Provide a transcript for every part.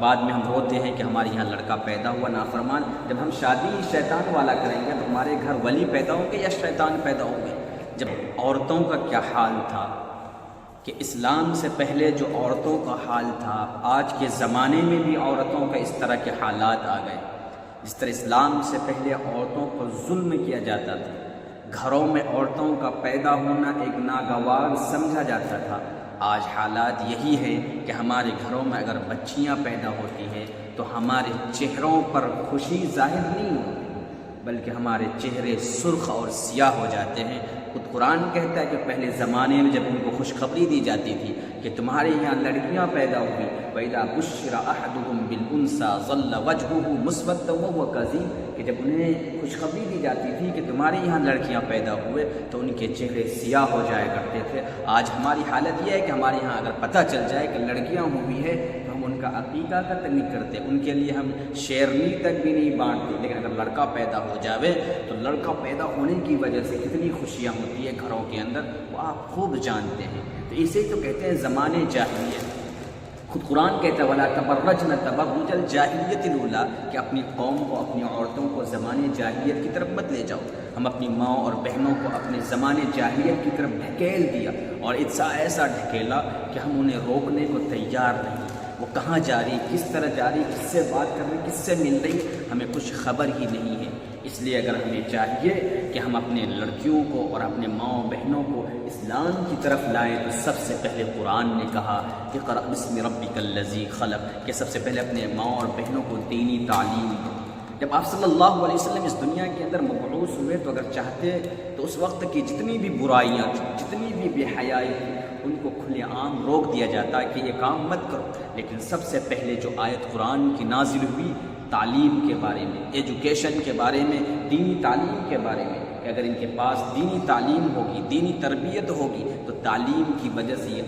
بعد میں ہم روتے ہیں کہ ہمارے یہاں لڑکا پیدا ہوا نافرمان۔ جب ہم شادی شیطان والا کریں گے تو ہمارے گھر ولی پیدا ہوں گے یا شیطان پیدا ہوں گے؟ جب عورتوں کا کیا حال تھا کہ اسلام سے پہلے جو عورتوں کا حال تھا، آج کے زمانے میں بھی عورتوں کا اس طرح کے حالات آ گئے۔ جس طرح اسلام سے پہلے عورتوں پر ظلم کیا جاتا تھا، گھروں میں عورتوں کا پیدا ہونا ایک ناگوار سمجھا جاتا تھا، آج حالات یہی ہے کہ ہمارے گھروں میں اگر بچیاں پیدا ہوتی ہیں تو ہمارے چہروں پر خوشی ظاہر نہیں ہوتی، بلکہ ہمارے چہرے سرخ اور سیاہ ہو جاتے ہیں۔ خود قرآن کہتا ہے کہ پہلے زمانے میں جب ان کو خوشخبری دی جاتی تھی کہ تمہارے یہاں لڑکیاں پیدا ہوئی، وَإِذَا بُشِّرَ أَحَدُهُم بِالْأُنثىٰ ظَلَّ وَجْهُهُ مُسْوَدًّا وَهُوَ كَظِيمٌ، کہ جب انہیں خوشخبری دی جاتی تھی کہ تمہارے یہاں لڑکیاں پیدا ہوئے تو ان کے چہرے سیاہ ہو جایا کرتے تھے۔ آج ہماری حالت یہ ہے کہ ہمارے یہاں اگر پتہ چل جائے کہ لڑکیاں ہوئی ہے تو ہم ان کا عقیقہ تک نہیں کرتے، ان کے لیے ہم شیرنی تک بھی نہیں بانٹتے، لیکن اگر لڑکا پیدا ہو جاوے تو لڑکا پیدا ہونے کی وجہ سے کتنی خوشیاں ہوتی ہے گھروں کے اندر، وہ آپ خوب جانتے ہیں۔ تو اسے تو کہتے ہیں زمانے جاہلیت۔ خود قرآن کہتا ہے وَلَا تَبَرَّجْنَ تَبَرُّجَ الْجَاهِلِيَّةِ الْأُولَىٰ، کہ اپنی قوم کو، اپنی عورتوں کو زمانے جاہلیت کی طرف مت لے جاؤ۔ ہم اپنی ماں اور بہنوں کو اپنے زمانے جاہلیت کی طرف ڈھکیل دیا، اور ایسا ڈھکیلا کہ ہم انہیں روکنے کو تیار نہیں۔ وہ کہاں جا رہی، کس طرح جا رہی، کس سے بات کر رہی، کس سے مل رہی، ہمیں کچھ خبر ہی نہیں ہے۔ اس لیے اگر ہمیں چاہیے کہ ہم اپنے لڑکیوں کو اور اپنے ماں بہنوں کو اسلام کی طرف لائیں تو سب سے پہلے قرآن نے کہا کہ اقرأ بسم ربک الذی خلق، کہ سب سے پہلے اپنے ماں اور بہنوں کو دینی تعلیم دو۔ جب آپ صلی اللہ علیہ وسلم اس دنیا کے اندر مبعوث ہوئے تو اگر چاہتے تو اس وقت کی جتنی بھی برائیاں تھیں، جتنی بھی بے حیائی تھی، ان کو کھلے عام روک دیا جاتا کہ یہ کام مت کرو۔ لیکن سب سے پہلے جو آیت قرآن کی نازل ہوئی تعلیم کے بارے میں، ایجوکیشن کے بارے میں، دینی تعلیم کے بارے میں، کہ اگر ان کے پاس دینی تعلیم ہوگی، دینی تربیت ہوگی تو تعلیم کی وجہ سے یہ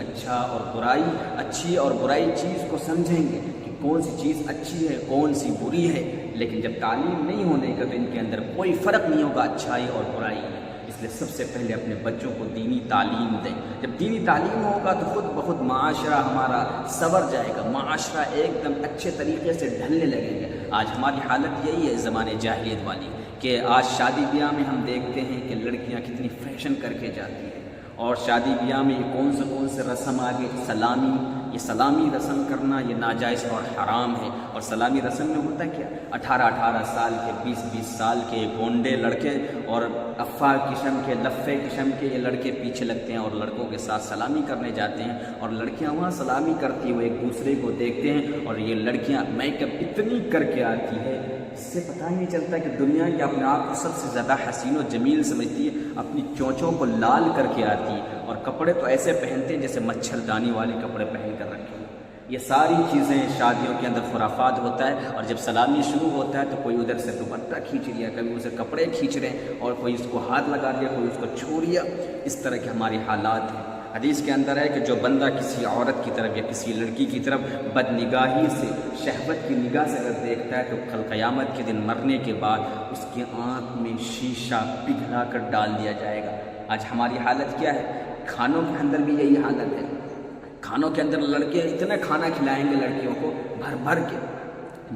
اچھی اور برائی چیز کو سمجھیں گے کہ کون سی چیز اچھی ہے، کون سی بری ہے۔ لیکن جب تعلیم نہیں ہونے کا تو ان کے اندر کوئی فرق نہیں ہوگا اچھائی اور برائی۔ اس لیے سب سے پہلے اپنے بچوں کو دینی تعلیم دیں۔ جب دینی تعلیم ہوگا تو خود بخود معاشرہ ہمارا سنور جائے گا، معاشرہ ایک دم اچھے طریقے سے ڈھلنے لگیں گے۔ آج ہماری حالت یہی ہے زمانے جاہلیت والی، کہ آج شادی بیاہ میں ہم دیکھتے ہیں کہ لڑکیاں کتنی فیشن کر کے جاتی ہیں، اور شادی بیاہ میں کون سے رسم آگے، سلامی، یہ سلامی رسم کرنا یہ ناجائز اور حرام ہے۔ اور سلامی رسم میں ہوتا کیا، 18 سال کے، 20 سال کے گونڈے لڑکے اور افا قسم کے، لفے قسم کے یہ لڑکے پیچھے لگتے ہیں اور لڑکوں کے ساتھ سلامی کرنے جاتے ہیں، اور لڑکیاں وہاں سلامی کرتی ہوئے ایک دوسرے کو دیکھتے ہیں، اور یہ لڑکیاں میک اپ اتنی کر کے آتی ہے، اس سے پتہ ہی نہیں چلتا کہ دنیا کے اپنے آپ کو سب سے زیادہ حسین و جمیل سمجھتی ہے، اپنی چونچوں کو لال کر کے آتی ہے، اور کپڑے تو ایسے پہنتے ہیں جیسے مچھردانی والے کپڑے پہن کر رکھے ہیں۔ یہ ساری چیزیں شادیوں کے اندر خرافات ہوتا ہے، اور جب سلامی شروع ہوتا ہے تو کوئی ادھر سے دوپٹہ کھینچ لیا، کبھی اسے کپڑے کھینچ رہے ہیں، اور کوئی اس کو ہاتھ لگا دیا، کوئی اس کو چھو لیا۔ اس طرح کے ہماری حالات ہیں۔ حدیث کے اندر ہے کہ جو بندہ کسی عورت کی طرف یا کسی لڑکی کی طرف بد نگاہی سے، شہوت کی نگاہ سے اگر دیکھتا ہے تو کل قیامت کے دن مرنے کے بعد اس کی آنکھ میں شیشہ پگھلا کر ڈال دیا جائے گا۔ آج ہماری حالت کیا ہے؟ کھانوں کے اندر بھی یہی حالت ہے۔ کھانوں کے اندر لڑکے اتنا کھانا کھلائیں گے لڑکیوں کو بھر کے،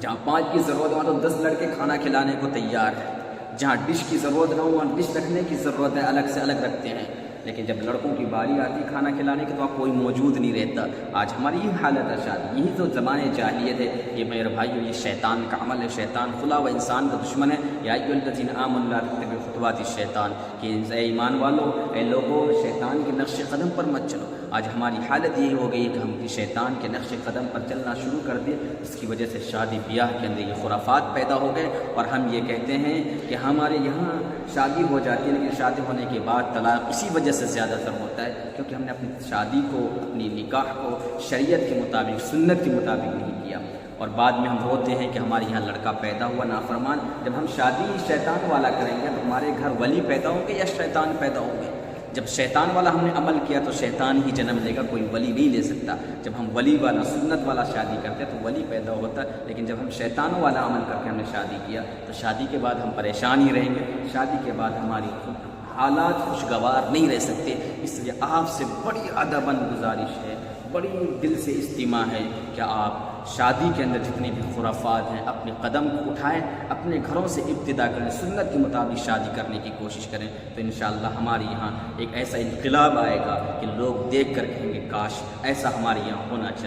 جہاں 5 کی ضرورت ہو تو 10 لڑکے کھانا کھلانے کو تیار ہیں، جہاں ڈش کی ضرورت نہ ہو وہاں ڈش رکھنے کی ضرورت ہے، الگ سے الگ رکھتے ہیں۔ لیکن جب لڑکوں کی باری آتی کھانا کھلانے کی تو وہاں کوئی موجود نہیں رہتا۔ آج ہماری یہ حالت ہے شادی، یہی تو زمانے جاہلیت ہے۔ یہ میرے بھائیو، یہ شیطان کا عمل ہے، شیطان خلا و انسان کا دشمن ہے۔ یا ایھا الذین آمنوا لا تتبعوا خطوات الشیطان، کہ اے ایمان والو، اے لوگو، شیطان کے نقش قدم پر مت چلو۔ آج ہماری حالت یہی ہو گئی کہ ہم شیطان کے نقش قدم پر چلنا شروع کر دیں، اس کی وجہ سے شادی بیاہ کے اندر یہ خرافات پیدا ہو گئے، اور ہم یہ کہتے ہیں کہ ہمارے یہاں شادی ہو جاتی ہے، لیکن شادی ہونے کے بعد طلاق اسی وجہ سے زیادہ تر ہوتا ہے کیونکہ ہم نے اپنی شادی کو، اپنی نکاح کو شریعت کے مطابق، سنت کے مطابق نہیں کیا، اور بعد میں ہم روتے ہیں کہ ہمارے یہاں لڑکا پیدا ہوا نافرمان۔ جب ہم شادی شیطان والا کریں گے تو ہمارے گھر ولی پیدا ہوں گے یا شیطان پیدا ہوں گے؟ جب شیطان والا ہم نے عمل کیا تو شیطان ہی جنم لے گا، کوئی ولی نہیں لے سکتا۔ جب ہم ولی والا، سنت والا شادی کرتے تو ولی پیدا ہوتا ہے، لیکن جب ہم شیطان والا عمل کر کے ہم نے شادی کیا تو شادی کے بعد ہم پریشان ہی رہیں گے، شادی کے بعد ہماری حالات خوشگوار نہیں رہ سکتے۔ اس لیے آپ سے بڑی ادباً گزارش ہے، بڑی دل سے استماع ہے کہ آپ شادی کے اندر جتنے بھی خرافات ہیں اپنے قدم کو اٹھائیں، اپنے گھروں سے ابتدا کریں، سنت کے مطابق شادی کرنے کی کوشش کریں، تو انشاءاللہ ہمارے یہاں ایک ایسا انقلاب آئے گا کہ لوگ دیکھ کر کہیں گے کاش ایسا ہمارے یہاں ہونا چاہیے۔